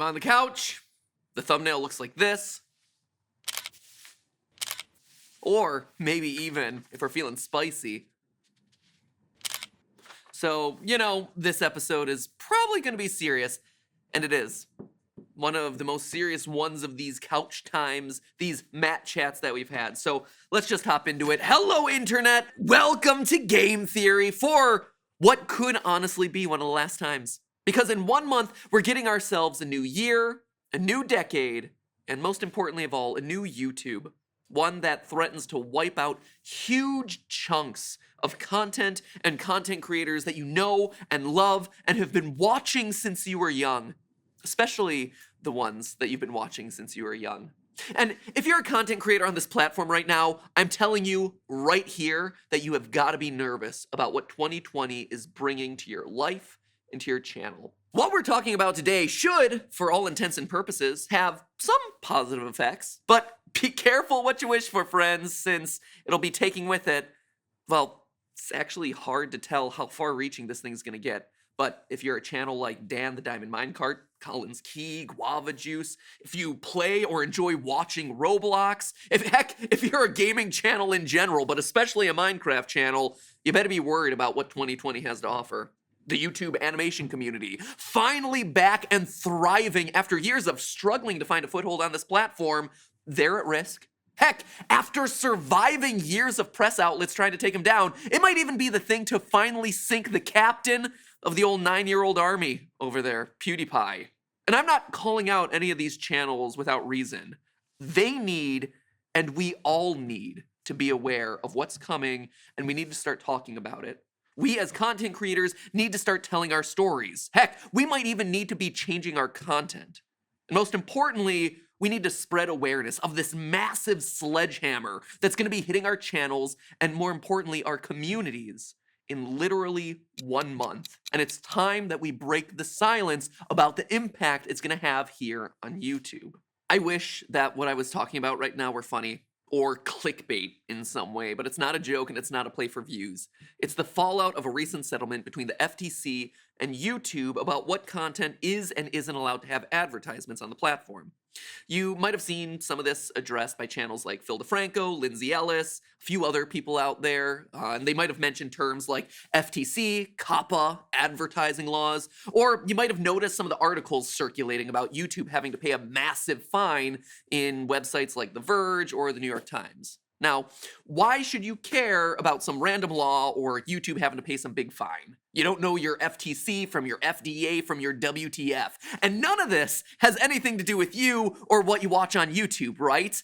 I'm on the couch. The thumbnail looks like this. Or maybe even, if we're feeling spicy. So, this episode is probably going to be serious. And it is. One of the most serious ones of these couch times, these mat chats that we've had. So let's just hop into it. Hello, Internet. Welcome to Game Theory for what could honestly be one of the last times. Because in 1 month, we're getting ourselves a new year, a new decade, and most importantly of all, a new YouTube. One that threatens to wipe out huge chunks of content and content creators that you know and love and have been watching since you were young. Especially the ones that you've been watching since you were young. And if you're a content creator on this platform right now, I'm telling you right here that you have got to be nervous about what 2020 is bringing to your life and to your channel. What we're talking about today should, for all intents and purposes, have some positive effects, but be careful what you wish for, friends, since it'll be taking with it, well, it's actually hard to tell how far-reaching this thing's gonna get. But if you're a channel like Dan the Diamond Minecart, Collins Key, Guava Juice, if you play or enjoy watching Roblox, if you're a gaming channel in general, but especially a Minecraft channel, you better be worried about what 2020 has to offer. The YouTube animation community, finally back and thriving after years of struggling to find a foothold on this platform, they're at risk. Heck, after surviving years of press outlets trying to take them down, it might even be the thing to finally sink the captain of the old 9-year-old army over there, PewDiePie. And I'm not calling out any of these channels without reason. They need, and we all need, to be aware of what's coming, and we need to start talking about it. We as content creators need to start telling our stories. Heck, we might even need to be changing our content. And most importantly, we need to spread awareness of this massive sledgehammer that's going to be hitting our channels and, more importantly, our communities in literally 1 month. And it's time that we break the silence about the impact it's going to have here on YouTube. I wish that what I was talking about right now were funny or clickbait in some way, but it's not a joke and it's not a play for views. It's the fallout of a recent settlement between the FTC and YouTube about what content is and isn't allowed to have advertisements on the platform. You might have seen some of this addressed by channels like Phil DeFranco, Lindsay Ellis, a few other people out there, and they might have mentioned terms like FTC, COPPA, advertising laws, or you might have noticed some of the articles circulating about YouTube having to pay a massive fine in websites like The Verge or The New York Times. Now, why should you care about some random law or YouTube having to pay some big fine? You don't know your FTC from your FDA from your WTF. And none of this has anything to do with you or what you watch on YouTube, right?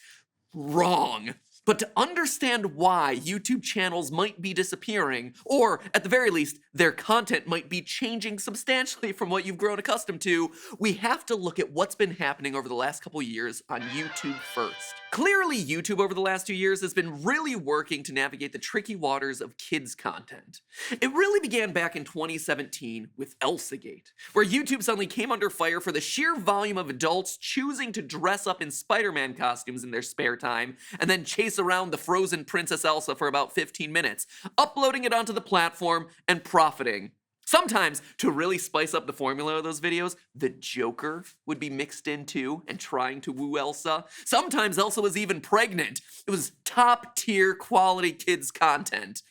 Wrong. But to understand why YouTube channels might be disappearing, or at the very least, their content might be changing substantially from what you've grown accustomed to, we have to look at what's been happening over the last couple years on YouTube first. Clearly, YouTube over the last 2 years has been really working to navigate the tricky waters of kids' content. It really began back in 2017 with ElsaGate, where YouTube suddenly came under fire for the sheer volume of adults choosing to dress up in Spider-Man costumes in their spare time and then chase around the frozen Princess Elsa for about 15 minutes, uploading it onto the platform and profiting. Sometimes, to really spice up the formula of those videos, the Joker would be mixed in too and trying to woo Elsa. Sometimes Elsa was even pregnant. It was top-tier quality kids content.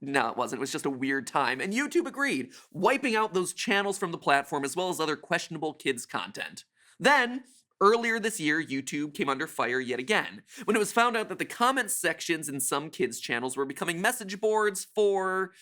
No, it wasn't. It was just a weird time. And YouTube agreed, wiping out those channels from the platform as well as other questionable kids content. Then, earlier this year, YouTube came under fire yet again, when it was found out that the comment sections in some kids' channels were becoming message boards for...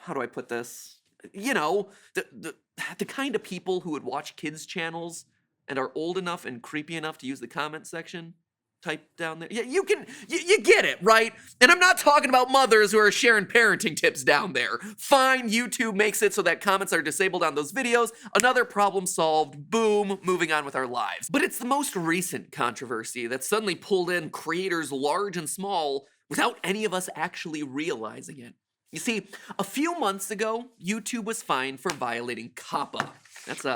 how do I put this? You know, the kind of people who would watch kids' channels and are old enough and creepy enough to use the comment section type down there. Yeah, you get it, right? And I'm not talking about mothers who are sharing parenting tips down there. Fine, YouTube makes it so that comments are disabled on those videos. Another problem solved. Boom, moving on with our lives. But it's the most recent controversy that suddenly pulled in creators large and small without any of us actually realizing it. You see, a few months ago, YouTube was fined for violating COPPA. That's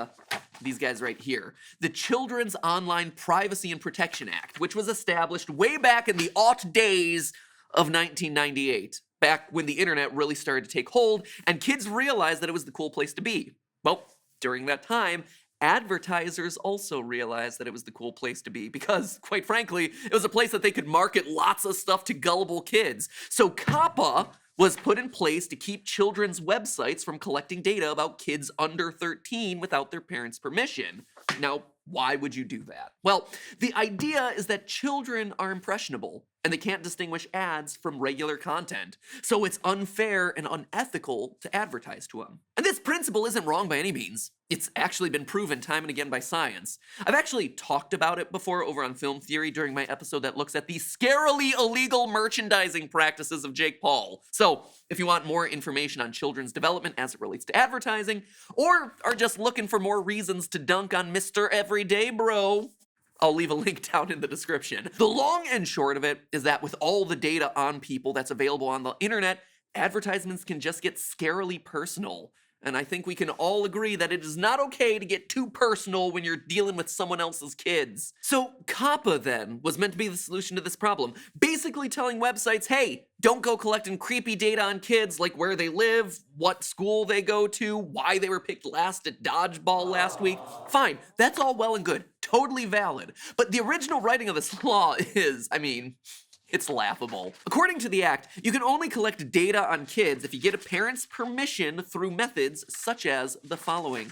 these guys right here. The Children's Online Privacy and Protection Act, which was established way back in the aught days of 1998, back when the internet really started to take hold and kids realized that it was the cool place to be. Well, during that time, advertisers also realized that it was the cool place to be because, quite frankly, it was a place that they could market lots of stuff to gullible kids. So COPPA was put in place to keep children's websites from collecting data about kids under 13 without their parents' permission. Now, why would you do that? Well, the idea is that children are impressionable and they can't distinguish ads from regular content. So it's unfair and unethical to advertise to them. And this principle isn't wrong by any means. It's actually been proven time and again by science. I've actually talked about it before over on Film Theory during my episode that looks at the scarily illegal merchandising practices of Jake Paul. So if you want more information on children's development as it relates to advertising, or are just looking for more reasons to dunk on Mr. Everyday Bro, I'll leave a link down in the description. The long and short of it is that with all the data on people that's available on the internet, advertisements can just get scarily personal. And I think we can all agree that it is not okay to get too personal when you're dealing with someone else's kids. So COPPA then was meant to be the solution to this problem. Basically telling websites, hey, don't go collecting creepy data on kids like where they live, what school they go to, why they were picked last at dodgeball last week. Fine, that's all well and good, totally valid. But the original writing of this law is, it's laughable. According to the act, you can only collect data on kids if you get a parent's permission through methods such as the following.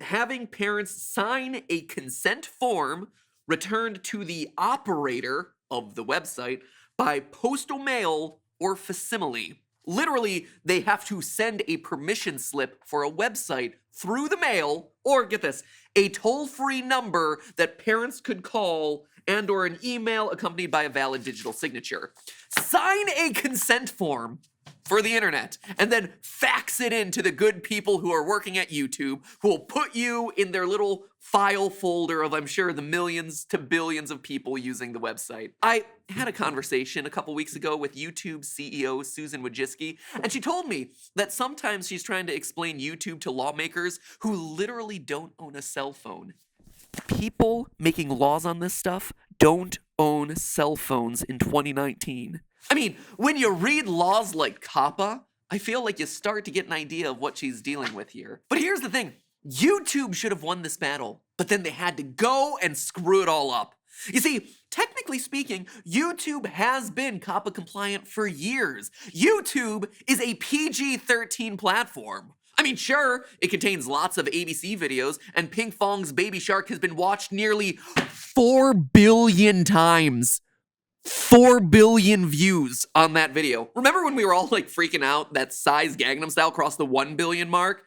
Having parents sign a consent form returned to the operator of the website by postal mail or facsimile. Literally, they have to send a permission slip for a website through the mail, or get this, a toll-free number that parents could call and or an email accompanied by a valid digital signature. Sign a consent form for the internet and then fax it in to the good people who are working at YouTube who will put you in their little file folder of, I'm sure, the millions to billions of people using the website. I had a conversation a couple weeks ago with YouTube CEO Susan Wojcicki, and she told me that sometimes she's trying to explain YouTube to lawmakers who literally don't own a cell phone. People making laws on this stuff don't own cell phones in 2019. When you read laws like COPPA, I feel like you start to get an idea of what she's dealing with here. But here's the thing. YouTube should have won this battle, but then they had to go and screw it all up. You see, technically speaking, YouTube has been COPPA compliant for years. YouTube is a PG-13 platform. Sure, it contains lots of ABC videos, and Pinkfong's Baby Shark has been watched nearly 4 billion times. 4 billion views on that video. Remember when we were all freaking out that Psy's Gangnam Style crossed the 1 billion mark?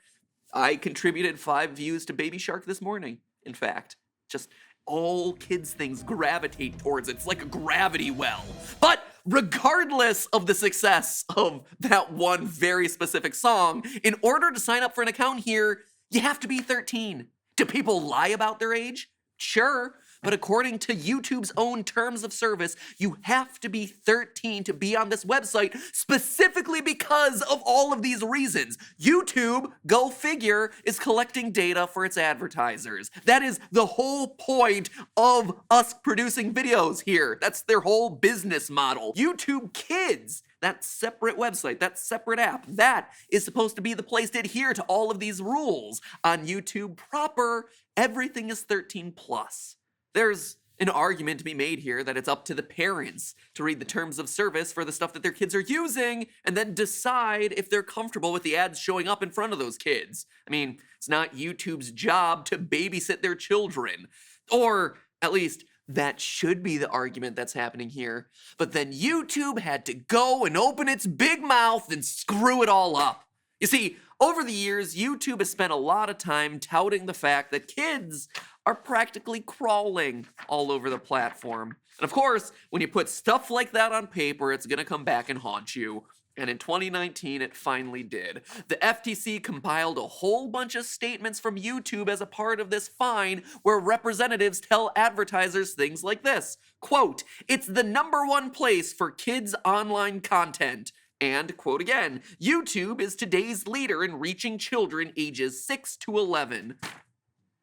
I contributed 5 views to Baby Shark this morning, in fact. Just all kids' things gravitate towards it. It's like a gravity well. But regardless of the success of that one very specific song, in order to sign up for an account here, you have to be 13. Do people lie about their age? Sure. But according to YouTube's own terms of service, you have to be 13 to be on this website specifically because of all of these reasons. YouTube, go figure, is collecting data for its advertisers. That is the whole point of us producing videos here. That's their whole business model. YouTube Kids, that separate website, that separate app, that is supposed to be the place to adhere to all of these rules. On YouTube proper, everything is 13 plus. There's an argument to be made here that it's up to the parents to read the terms of service for the stuff that their kids are using and then decide if they're comfortable with the ads showing up in front of those kids. It's not YouTube's job to babysit their children. Or at least that should be the argument that's happening here. But then YouTube had to go and open its big mouth and screw it all up. You see, over the years, YouTube has spent a lot of time touting the fact that kids are practically crawling all over the platform. And of course, when you put stuff like that on paper, it's gonna come back and haunt you. And in 2019, it finally did. The FTC compiled a whole bunch of statements from YouTube as a part of this fine, where representatives tell advertisers things like this. Quote, "It's the #1 place for kids' online content." And, quote again, "YouTube is today's leader in reaching children ages 6 to 11.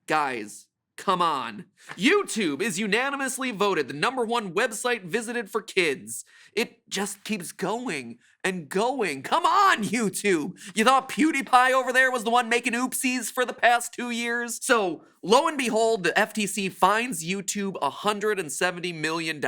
Guys, Come on. YouTube is unanimously voted the #1 website visited for kids. It just keeps going and going. Come on, YouTube. You thought PewDiePie over there was the one making oopsies for the past 2 years? So, lo and behold, the FTC fines YouTube $170 million,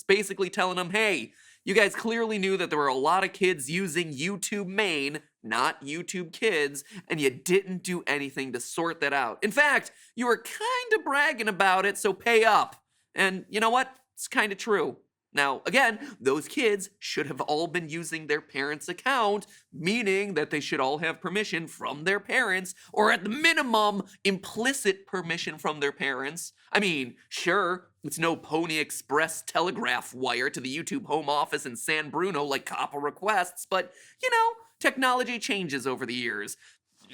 basically telling them, hey, you guys clearly knew that there were a lot of kids using YouTube Main, not YouTube Kids, and you didn't do anything to sort that out. In fact, you were kind of bragging about it, so pay up. And you know what? It's kind of true. Now, again, those kids should have all been using their parents' account, meaning that they should all have permission from their parents, or at the minimum, implicit permission from their parents. I mean, sure, it's no Pony Express telegraph wire to the YouTube home office in San Bruno like COPPA requests, but, you know, technology changes over the years.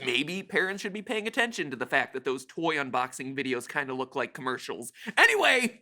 Maybe parents should be paying attention to the fact that those toy unboxing videos kind of look like commercials. Anyway,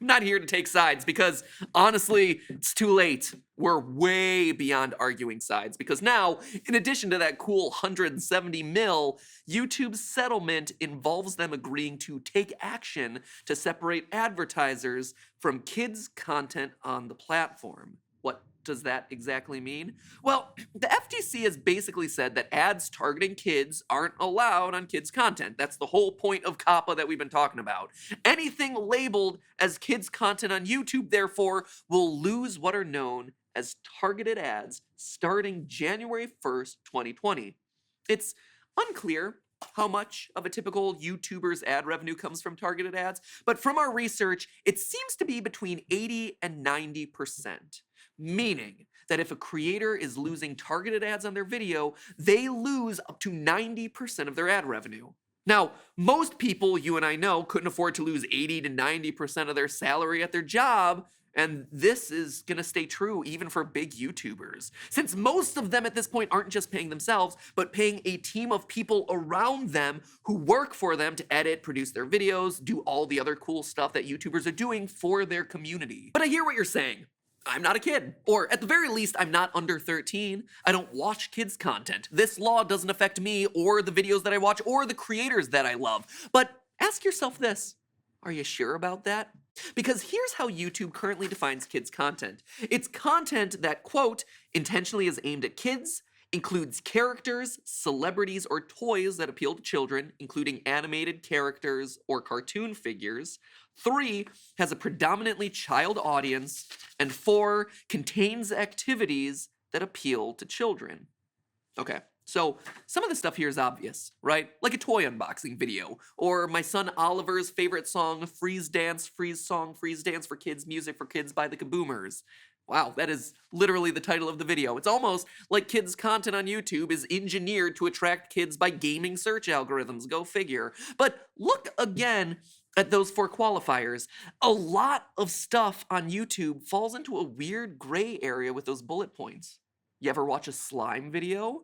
I'm not here to take sides because, honestly, it's too late. We're way beyond arguing sides because now, in addition to that cool 170 mil, YouTube's settlement involves them agreeing to take action to separate advertisers from kids' content on the platform. What does that exactly mean? Well, the FTC has basically said that ads targeting kids aren't allowed on kids' content. That's the whole point of COPPA that we've been talking about. Anything labeled as kids' content on YouTube, therefore, will lose what are known as targeted ads starting January 1st, 2020. It's unclear how much of a typical YouTuber's ad revenue comes from targeted ads, but from our research, it seems to be between 80 and 90%. Meaning that if a creator is losing targeted ads on their video, they lose up to 90% of their ad revenue. Now, most people you and I know couldn't afford to lose 80 to 90% of their salary at their job, and this is gonna stay true even for big YouTubers. Since most of them at this point aren't just paying themselves, but paying a team of people around them who work for them to edit, produce their videos, do all the other cool stuff that YouTubers are doing for their community. But I hear what you're saying. I'm not a kid. Or at the very least, I'm not under 13. I don't watch kids' content. This law doesn't affect me or the videos that I watch or the creators that I love. But ask yourself this, are you sure about that? Because here's how YouTube currently defines kids' content. It's content that, quote, intentionally is aimed at kids, includes characters, celebrities, or toys that appeal to children, including animated characters or cartoon figures. 3, has a predominantly child audience. And 4, contains activities that appeal to children. Okay, so some of the stuff here is obvious, right? Like a toy unboxing video, or my son Oliver's favorite song, Freeze Dance, Freeze Song, Freeze Dance for Kids, Music for Kids by the Kaboomers. Wow, that is literally the title of the video. It's almost like kids' content on YouTube is engineered to attract kids by gaming search algorithms, go figure. But look again at those 4 qualifiers. A lot of stuff on YouTube falls into a weird gray area with those bullet points. You ever watch a slime video?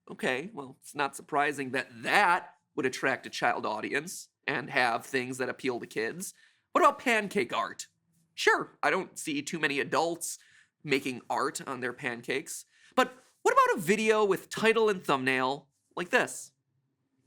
Okay, well, it's not surprising that that would attract a child audience and have things that appeal to kids. What about pancake art? Sure, I don't see too many adults making art on their pancakes. But what about a video with title and thumbnail like this?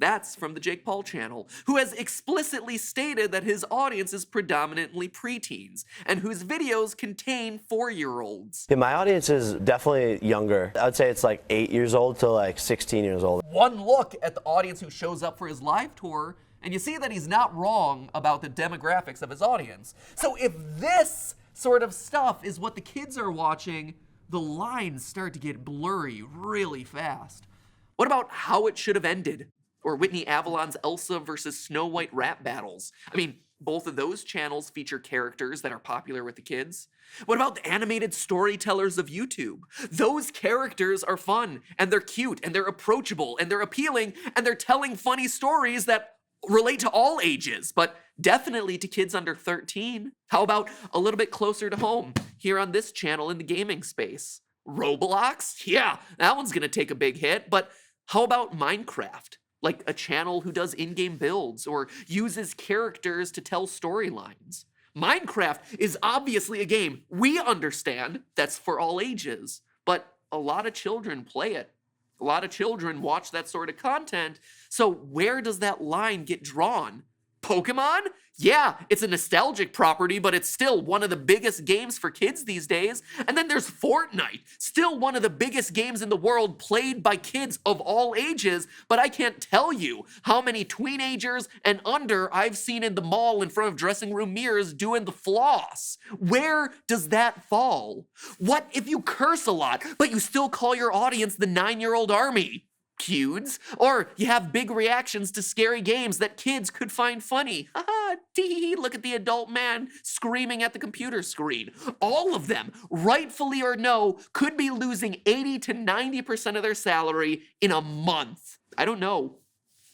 That's from the Jake Paul channel, who has explicitly stated that his audience is predominantly preteens, and whose videos contain 4-year-olds. Yeah, my audience is definitely younger. I would say it's like 8 years old to like 16 years old. One look at the audience who shows up for his live tour, and you see that he's not wrong about the demographics of his audience. So if this sort of stuff is what the kids are watching, the lines start to get blurry really fast. What about How It Should Have Ended? Or Whitney Avalon's Elsa versus Snow White rap battles. I mean, both of those channels feature characters that are popular with the kids. What about the animated storytellers of YouTube? Those characters are fun, and they're cute, and they're approachable, and they're appealing, and they're telling funny stories that relate to all ages, but definitely to kids under 13. How about a little bit closer to home, here on this channel in the gaming space? Roblox? Yeah, that one's gonna take a big hit, but how about Minecraft? Like a channel who does in-game builds or uses characters to tell storylines. Minecraft is obviously a game we understand that's for all ages, but a lot of children play it. A lot of children watch that sort of content, so where does that line get drawn? Pokemon? Yeah, it's a nostalgic property, but it's still one of the biggest games for kids these days. And then there's Fortnite, still one of the biggest games in the world played by kids of all ages, but I can't tell you how many teenagers and under I've seen in the mall in front of dressing room mirrors doing the floss. Where does that fall? What if you curse a lot, but you still call your audience the 9-year-old army? Cudes. Or you have big reactions to scary games that kids could find funny. Haha, tee, look at the adult man screaming at the computer screen. All of them, rightfully or no, could be losing 80 to 90% of their salary in a month. I don't know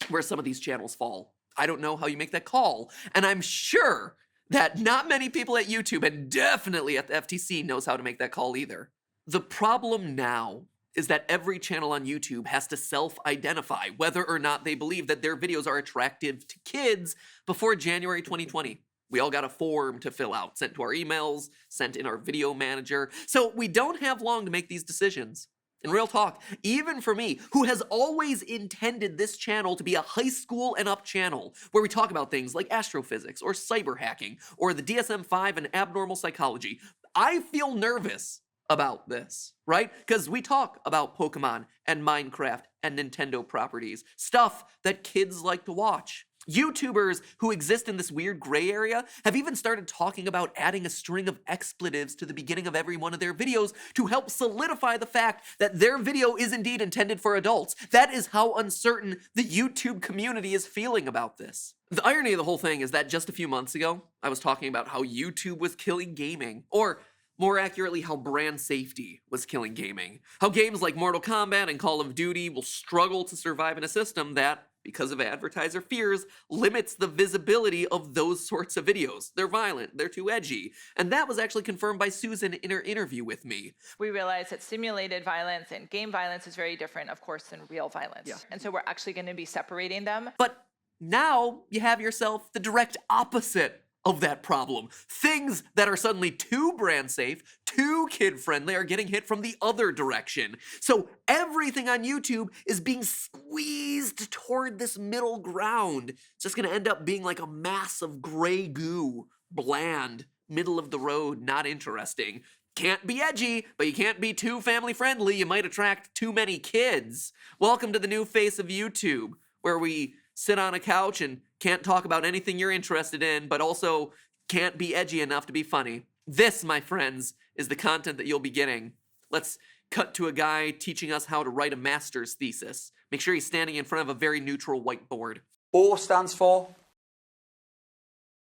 where some of these channels fall. I don't know how you make that call. And I'm sure that not many people at YouTube and definitely at the FTC knows how to make that call either. The problem now is that every channel on YouTube has to self-identify whether or not they believe that their videos are attractive to kids before January 2020. We all got a form to fill out, sent to our emails, sent in our video manager. So we don't have long to make these decisions. And real talk, even for me, who has always intended this channel to be a high school and up channel, where we talk about things like astrophysics or cyber hacking or the DSM-5 and abnormal psychology, I feel nervous about this, right? Because we talk about Pokemon and Minecraft and Nintendo properties, stuff that kids like to watch. YouTubers who exist in this weird gray area have even started talking about adding a string of expletives to the beginning of every one of their videos to help solidify the fact that their video is indeed intended for adults. That is how uncertain the YouTube community is feeling about this. The irony of the whole thing is that just a few months ago, I was talking about how YouTube was killing gaming, or more accurately, how brand safety was killing gaming. How games like Mortal Kombat and Call of Duty will struggle to survive in a system that, because of advertiser fears, limits the visibility of those sorts of videos. They're violent, they're too edgy. And that was actually confirmed by Susan in her interview with me. We realized that simulated violence and game violence is very different, of course, than real violence. Yeah. And so we're actually going to be separating them. But now you have yourself the direct opposite of that problem. Things that are suddenly too brand safe, too kid friendly are getting hit from the other direction. So everything on YouTube is being squeezed toward this middle ground. It's just gonna end up being like a mass of gray goo, bland, middle of the road, not interesting. Can't be edgy, but you can't be too family friendly. You might attract too many kids. Welcome to the new face of YouTube, where we sit on a couch and can't talk about anything you're interested in, but also can't be edgy enough to be funny. This, my friends, is the content that you'll be getting. Let's cut to a guy teaching us how to write a master's thesis. Make sure he's standing in front of a very neutral whiteboard. O stands for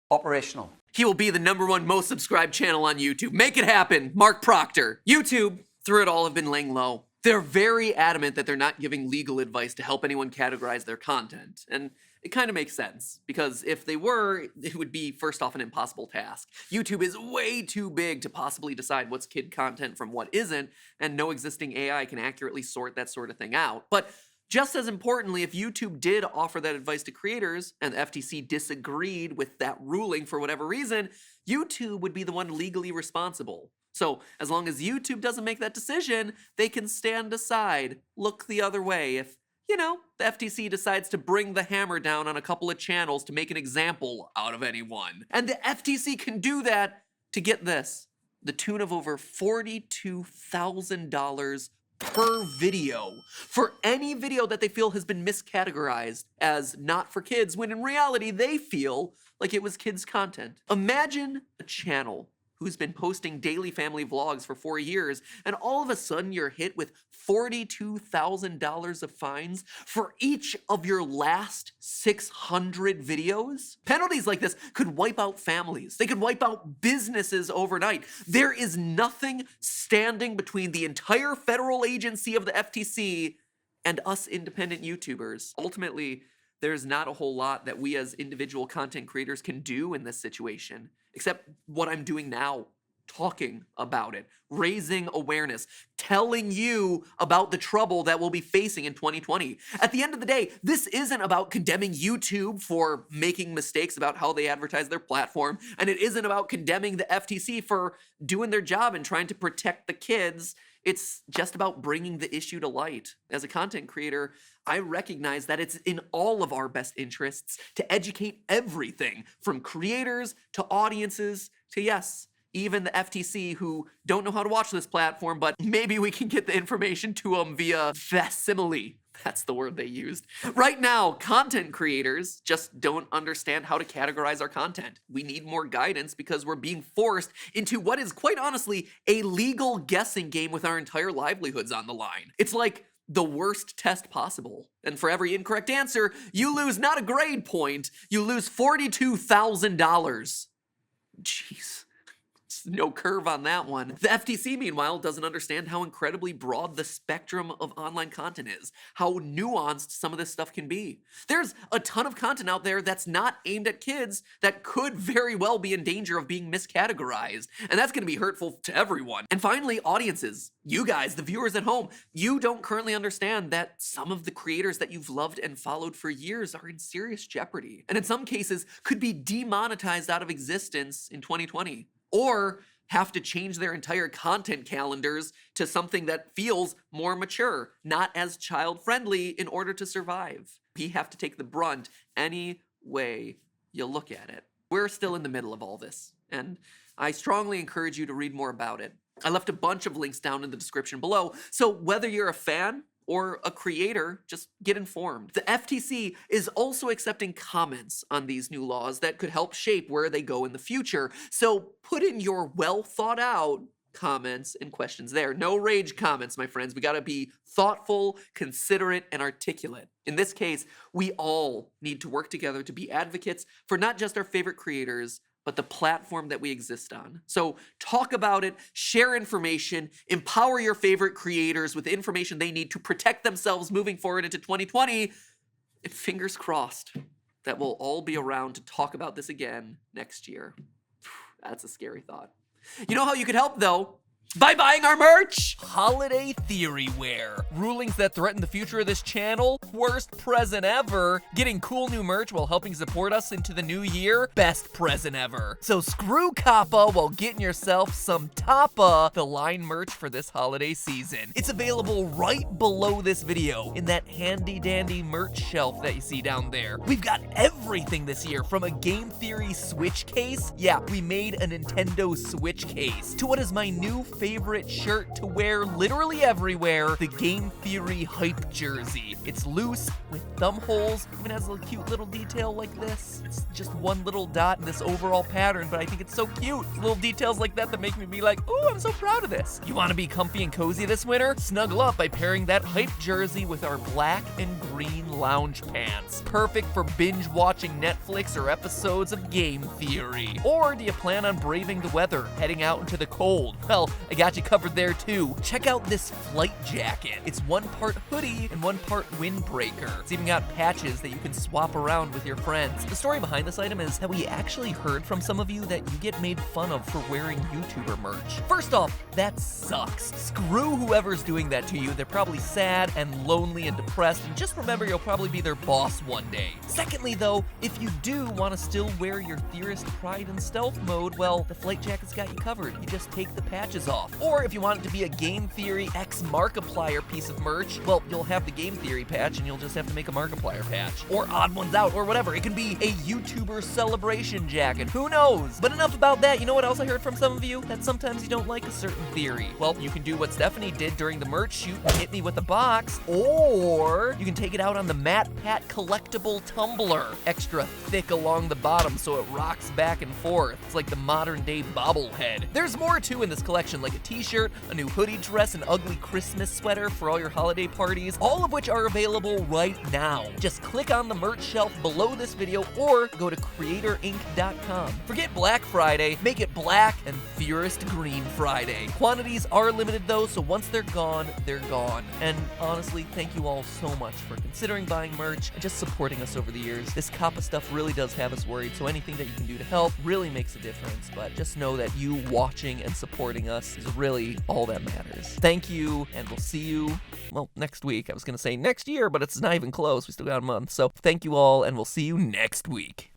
operational. He will be the #1 most subscribed channel on YouTube. Make it happen, Mark Proctor. YouTube, through it all, have been laying low. They're very adamant that they're not giving legal advice to help anyone categorize their content. And it kind of makes sense, because if they were, it would be, first off, an impossible task. YouTube is way too big to possibly decide what's kid content from what isn't, and no existing AI can accurately sort that sort of thing out. But just as importantly, if YouTube did offer that advice to creators, and the FTC disagreed with that ruling for whatever reason, YouTube would be the one legally responsible. So as long as YouTube doesn't make that decision, they can stand aside, look the other way if, you know, the FTC decides to bring the hammer down on a couple of channels to make an example out of anyone. And the FTC can do that to get this, the tune of over $42,000 per video for any video that they feel has been miscategorized as not for kids, when in reality they feel like it was kids' content. Imagine a channel who's been posting daily family vlogs for 4 years, and all of a sudden you're hit with $42,000 of fines for each of your last 600 videos? Penalties like this could wipe out families. They could wipe out businesses overnight. There is nothing standing between the entire federal agency of the FTC and us independent YouTubers. Ultimately, there's not a whole lot that we as individual content creators can do in this situation, except what I'm doing now. talking about it, raising awareness, telling you about the trouble that we'll be facing in 2020. At the end of the day, this isn't about condemning YouTube for making mistakes about how they advertise their platform, and it isn't about condemning the FTC for doing their job and trying to protect the kids. It's just about bringing the issue to light. As a content creator, I recognize that it's in all of our best interests to educate everything from creators to audiences to, yes, even the FTC, who don't know how to watch this platform, but maybe we can get the information to them via facsimile. That's the word they used. Right now, content creators just don't understand how to categorize our content. We need more guidance because we're being forced into what is, quite honestly, a legal guessing game with our entire livelihoods on the line. It's like the worst test possible. And for every incorrect answer, you lose not a grade point, you lose $42,000. Jeez. No curve on that one. The FTC, meanwhile, doesn't understand how incredibly broad the spectrum of online content is, how nuanced some of this stuff can be. There's a ton of content out there that's not aimed at kids that could very well be in danger of being miscategorized, and that's going to be hurtful to everyone. And finally, audiences. You guys, the viewers at home, you don't currently understand that some of the creators that you've loved and followed for years are in serious jeopardy, and in some cases could be demonetized out of existence in 2020. Or have to change their entire content calendars to something that feels more mature, not as child-friendly in order to survive. We have to take the brunt any way you look at it. We're still in the middle of all this, and I strongly encourage you to read more about it. I left a bunch of links down in the description below, so whether you're a fan or a creator, just get informed. The FTC is also accepting comments on these new laws that could help shape where they go in the future. So put in your well thought out comments and questions there. No rage comments, my friends. We gotta be thoughtful, considerate, and articulate. In this case, we all need to work together to be advocates for not just our favorite creators, but the platform that we exist on. So talk about it, share information, empower your favorite creators with the information they need to protect themselves moving forward into 2020, and fingers crossed that we'll all be around to talk about this again next year. That's a scary thought. You know how you could help, though? By buying our merch! Holiday Theory Wear. Rulings that threaten the future of this channel? Worst present ever. Getting cool new merch while helping support us into the new year? Best present ever. So screw Kappa while getting yourself some Tappa, the line merch for this holiday season. It's available right below this video in that handy dandy merch shelf that you see down there. We've got everything this year, from a Game Theory Switch case. Yeah, we made a Nintendo Switch case. To what is my new favorite shirt to wear literally everywhere, the Game Theory Hype Jersey. It's loose with thumb holes, even has a cute little detail like this. It's just one little dot in this overall pattern, but I think it's so cute. Little details like that that make me be like, ooh, I'm so proud of this. You want to be comfy and cozy this winter? Snuggle up by pairing that Hype Jersey with our black and green lounge pants. Perfect for binge watching Netflix or episodes of Game Theory. Or do you plan on braving the weather, heading out into the cold? Well, I got you covered there too. Check out this flight jacket. It's one part hoodie and one part windbreaker. It's even got patches that you can swap around with your friends. The story behind this item is that we actually heard from some of you that you get made fun of for wearing YouTuber merch. First off, that sucks. Screw whoever's doing that to you. They're probably sad and lonely and depressed, and just remember you'll probably be their boss one day. Secondly though, if you do want to still wear your Theorist Pride and Stealth mode, well, the flight jacket's got you covered. You just take the patches off. Or if you want it to be a Game Theory X Markiplier piece of merch, well, you'll have the Game Theory patch and you'll just have to make a Markiplier patch. Or Odd Ones Out, or whatever. It can be a YouTuber celebration jacket. Who knows? But enough about that. You know what else I heard from some of you? That sometimes you don't like a certain theory. Well, you can do what Stephanie did during the merch shoot and hit me with a box, or you can take it out on the Matt Pat collectible tumbler. Extra thick along the bottom so it rocks back and forth. It's like the modern day bobblehead. There's more too in this collection, like like a t-shirt, a new hoodie dress, an ugly Christmas sweater for all your holiday parties, all of which are available right now. Just click on the merch shelf below this video or go to creatorinc.com. Forget Black Friday, make it Black and Fierest Green Friday. Quantities are limited though, so once they're gone, they're gone. And honestly, thank you all so much for considering buying merch and just supporting us over the years. This COPPA stuff really does have us worried, so anything that you can do to help really makes a difference. But just know that you watching and supporting us is really all that matters. Thank you, and we'll see you, well, next week. I was going to say next year, but it's not even close. We still got a month. So thank you all, and we'll see you next week.